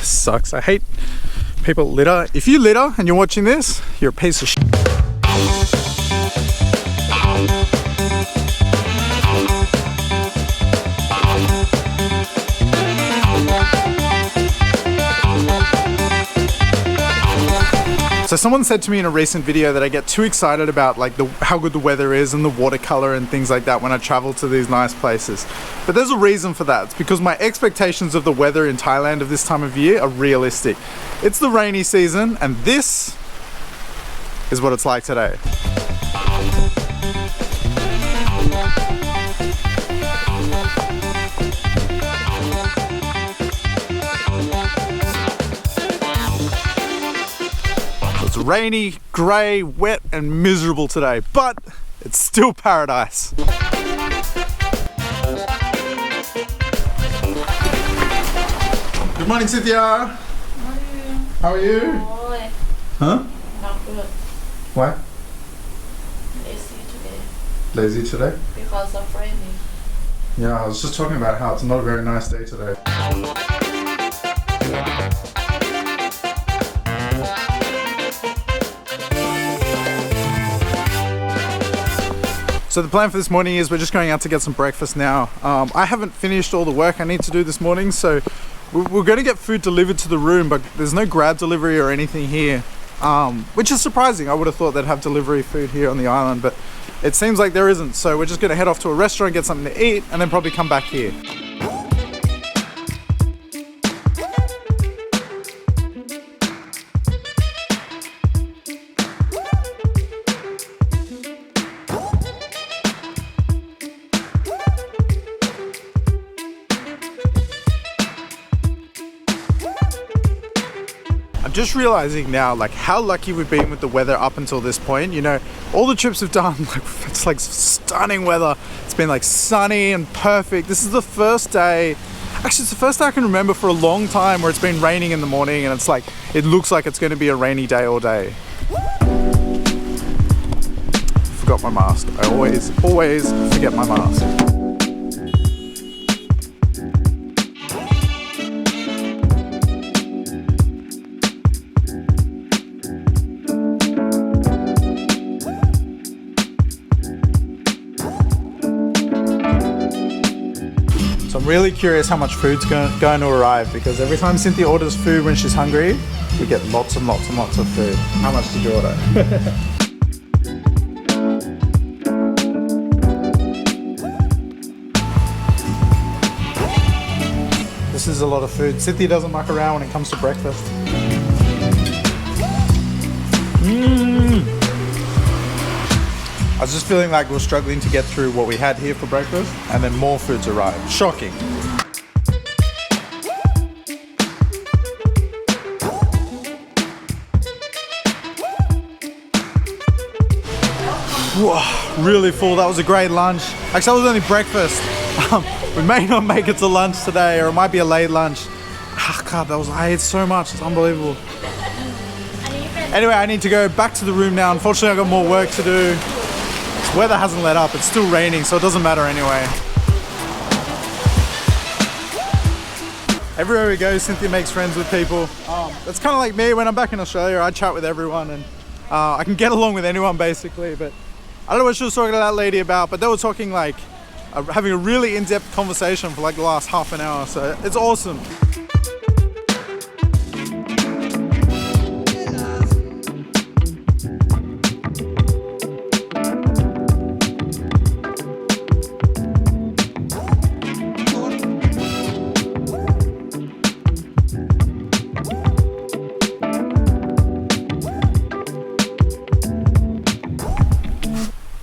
sucks. I hate people litter. If you litter and you're watching this, you're a piece of shit. So someone said to me in a recent video that I get too excited about like how good the weather is and the watercolor and things like that when I travel to these nice places. But there's a reason for that. It's because my expectations of the weather in Thailand of this time of year are realistic. It's the rainy season and this is what it's like today. Rainy, grey, wet and miserable today, but it's still paradise. Good morning, Cynthia. Morning. How are you? Boy. Huh? Not good. Why? Lazy today. Lazy today? Because of raining. Yeah, I was just talking about how it's not a very nice day today. So the plan for this morning is we're just going out to get some breakfast now. I haven't finished all the work I need to do this morning, so we're going to get food delivered to the room, but there's no Grab delivery or anything here, which is surprising. I would have thought they'd have delivery food here on the island, but it seems like there isn't. So we're just going to head off to a restaurant, get something to eat, and then probably come back here. Just realizing now like how lucky we've been with the weather up until this point. You know, all the trips we've done, like it's like stunning weather. It's been like sunny and perfect. This is the first day, actually it's the first day I can remember for a long time where it's been raining in the morning and it's like it looks like it's going to be a rainy day all day. Forgot my mask. I always forget my mask. Really curious how much food's going to arrive, because every time Cynthia orders food when she's hungry, we get lots and lots and lots of food. How much did you order? This is a lot of food. Cynthia doesn't muck around when it comes to breakfast. I was just feeling like we're struggling to get through what we had here for breakfast, and then more food's arrived. Shocking. Whoa, really full. That was a great lunch. Actually, that was only breakfast. We may not make it to lunch today, or it might be a late lunch. Oh, God, I ate so much. It's unbelievable. Anyway, I need to go back to the room now. Unfortunately, I've got more work to do. Weather hasn't let up, it's still raining, so it doesn't matter anyway. Everywhere we go, Cynthia makes friends with people. It's kind of like me when I'm back in Australia. I chat with everyone and I can get along with anyone basically, but I don't know what she was talking to that lady about, but they were talking like, having a really in-depth conversation for like the last half an hour, so it's awesome.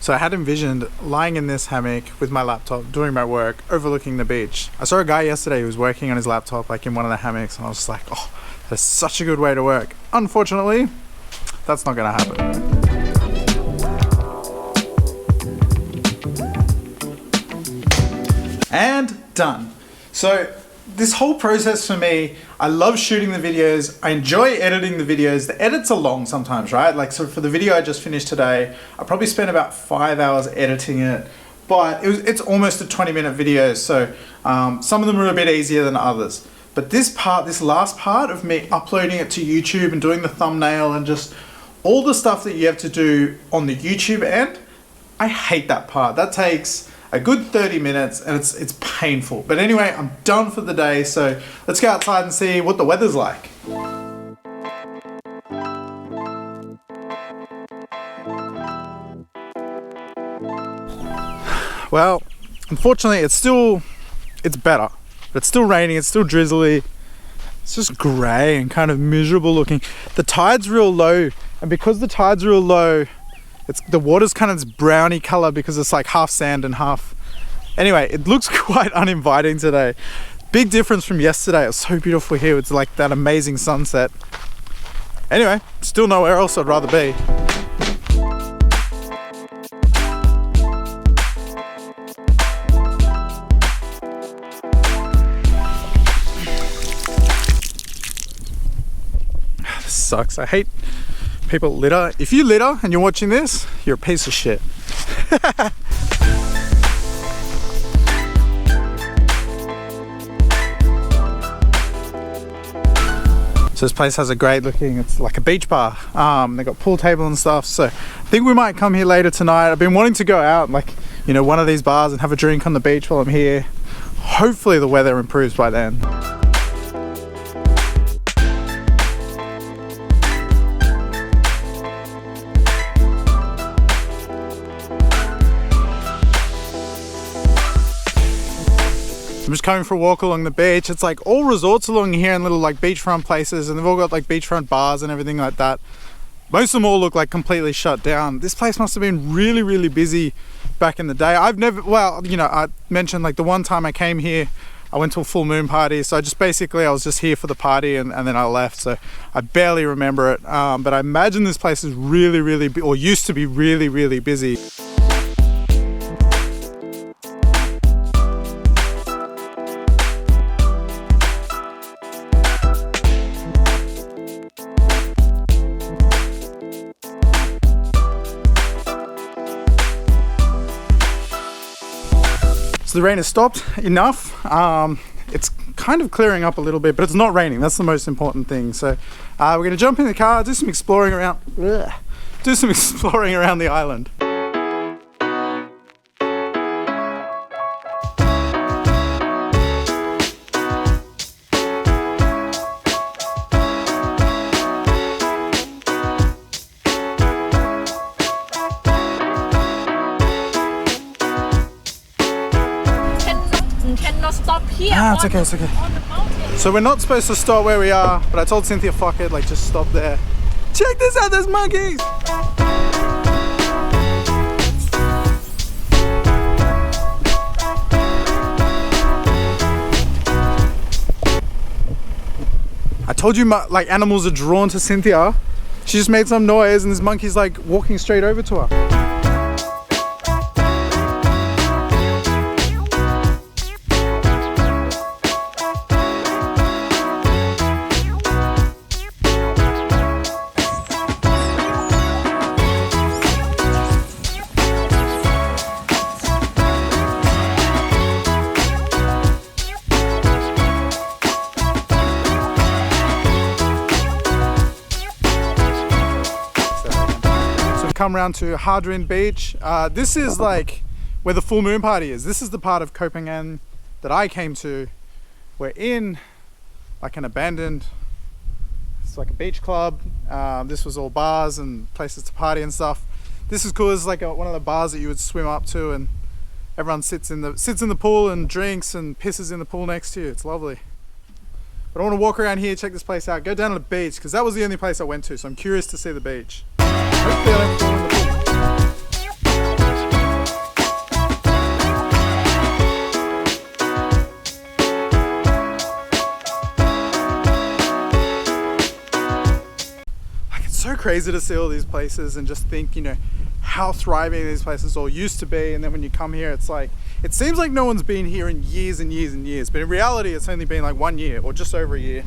So I had envisioned lying in this hammock with my laptop, doing my work, overlooking the beach. I saw a guy yesterday who was working on his laptop like in one of the hammocks, and I was just like, oh, that's such a good way to work. Unfortunately, that's not gonna happen. And done. So this whole process for me, I love shooting the videos. I enjoy editing the videos. The edits are long sometimes, right? Like, so for the video I just finished today, I probably spent about 5 hours editing it, but it's almost a 20-minute video. So some of them are a bit easier than others. But this last part of me uploading it to YouTube and doing the thumbnail and just all the stuff that you have to do on the YouTube end, I hate that part. That takes a good 30 minutes and it's painful. But anyway, I'm done for the day, so let's go outside and see what the weather's like. Well, unfortunately it's better. But it's still raining, it's still drizzly. It's just grey and kind of miserable looking. The tide's real low, and because the tide's real low, the water's kind of this browny colour because it's like half sand and half... Anyway, it looks quite uninviting today. Big difference from yesterday. It was so beautiful here. It's like that amazing sunset. Anyway, still nowhere else I'd rather be. Sucks. I hate people litter. If you litter and you're watching this, you're a piece of shit. So this place has a great looking, it's like a beach bar. They got pool table and stuff. So I think we might come here later tonight. I've been wanting to go out, like, you know, one of these bars and have a drink on the beach while I'm here. Hopefully the weather improves by then. I'm just coming for a walk along the beach. It's like all resorts along here and little like beachfront places, and they've all got like beachfront bars and everything like that. Most of them all look like completely shut down. This place must have been really, really busy back in the day. I've never, well, you know, I mentioned like the one time I came here, I went to a full moon party. So I was just here for the party and then I left. So I barely remember it. But I imagine this place is really, really, or used to be really, really busy. So the rain has stopped enough. It's kind of clearing up a little bit, but it's not raining. That's the most important thing. So we're going to jump in the car, do some exploring around the island. Stop here. It's okay, it's okay. So we're not supposed to stop where we are, but I told Cynthia, fuck it, like just stop there. Check this out, there's monkeys! I told you, like, animals are drawn to Cynthia. She just made some noise and this monkey's like walking straight over to her. Come around to Hadrian Beach. This is like where the full moon party is. This is the part of Koh Phangan that I came to. We're in like an abandoned, it's like a beach club. This was all bars and places to party and stuff. This is cool. It's like one of the bars that you would swim up to, and everyone sits in the pool and drinks and pisses in the pool next to you. It's lovely. But I want to walk around here, check this place out, go down to the beach, because that was the only place I went to, so I'm curious to see the beach. Hopefully I don't fall in the pool. Like, it's so crazy to see all these places and just think, you know, how thriving these places all used to be, and then when you come here, it's like, it seems like no one's been here in years and years and years, but in reality it's only been like 1 year or just over a year.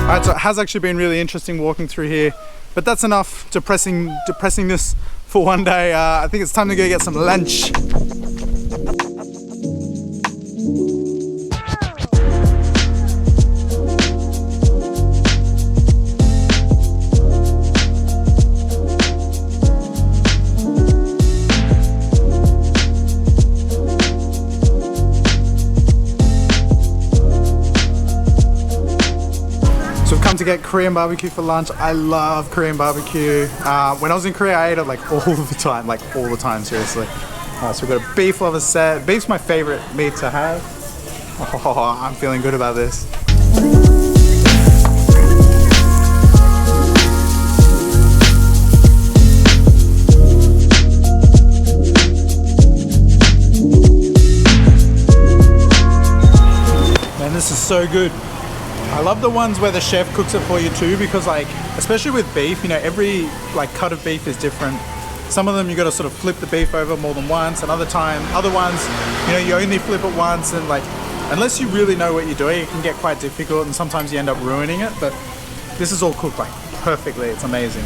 Alright, so it has actually been really interesting walking through here. But that's enough depressing this for one day. I think it's time to go get some lunch. To get Korean barbecue for lunch. I love Korean barbecue. When I was in Korea, I ate it like all the time, seriously. So we've got a beef lover set. Beef's my favorite meat to have. Oh, I'm feeling good about this. Man, this is so good. I love the ones where the chef cooks it for you too, because like, especially with beef, you know, every like cut of beef is different. Some of them you got to sort of flip the beef over more than once, and other ones, you know, you only flip it once, and like, unless you really know what you're doing, it can get quite difficult, and sometimes you end up ruining it. But this is all cooked like perfectly. It's amazing.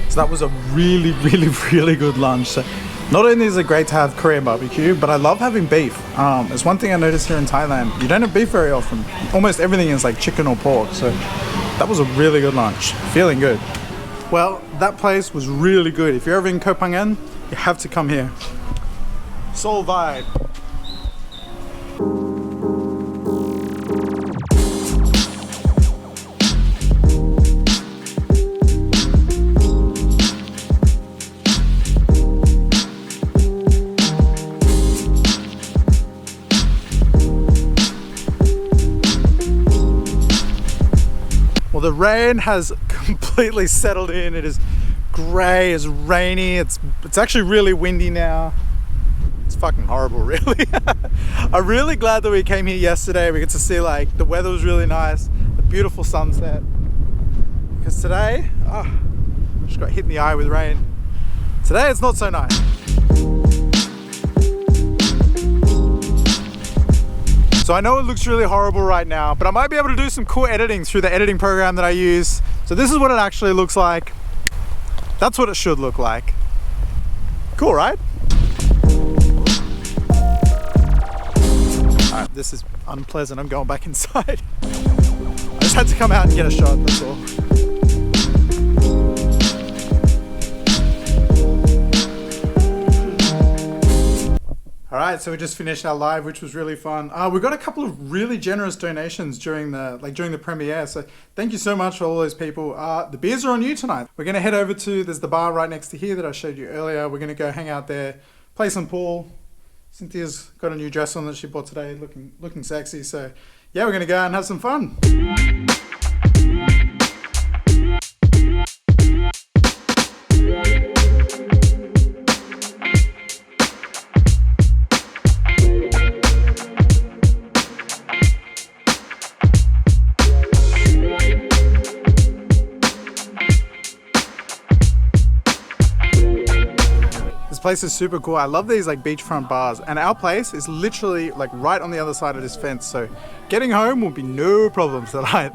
So that was a really, really, really good lunch. So not only is it great to have Korean barbecue, but I love having beef. It's one thing I noticed here in Thailand. You don't have beef very often. Almost everything is like chicken or pork. So that was a really good lunch. Feeling good. Well, that place was really good. If you're ever in Koh Phangan, you have to come here. Soul vibe. The rain has completely settled in. It is grey, it's rainy, it's actually really windy now. It's fucking horrible, really. I'm really glad that we came here yesterday. We get to see like the weather was really nice, the beautiful sunset. Because today, just got hit in the eye with rain. Today it's not so nice. So I know it looks really horrible right now, but I might be able to do some cool editing through the editing program that I use. So this is what it actually looks like. That's what it should look like. Cool, right? Alright, this is unpleasant. I'm going back inside. I just had to come out and get a shot, that's all. Alright, so we just finished our live, which was really fun. We got a couple of really generous donations during the premiere, so thank you so much for all those people. The beers are on you tonight. We're going to head over to, there's the bar right next to here that I showed you earlier. We're going to go hang out there, play some pool. Cynthia's got a new dress on that she bought today, looking sexy. So yeah, we're going to go out and have some fun. This place is super cool. I love these like beachfront bars, and our place is literally like right on the other side of this fence, so getting home will be no problem tonight.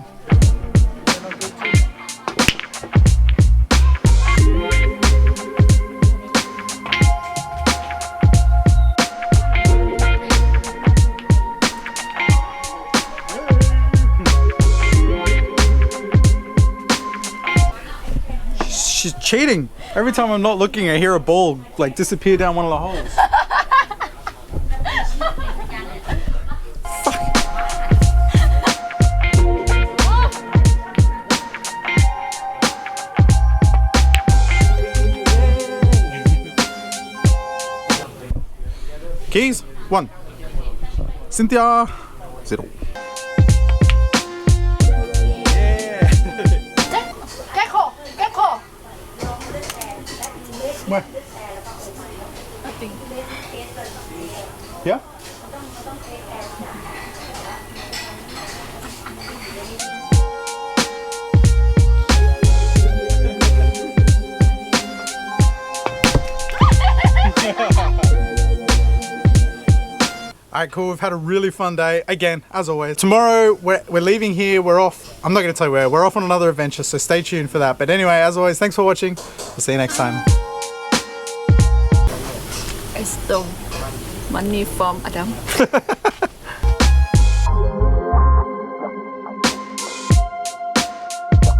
She's cheating. Every time I'm not looking, I hear a ball like disappear down one of the holes. Fuck. Keys 1. Cynthia 0. Where? Nothing. Yeah? Alright, cool. We've had a really fun day. Again, as always. Tomorrow, we're leaving here. We're off. I'm not going to tell you where. We're off on another adventure, so stay tuned for that. But anyway, as always, thanks for watching. We'll see you next time. I stole money from Adam.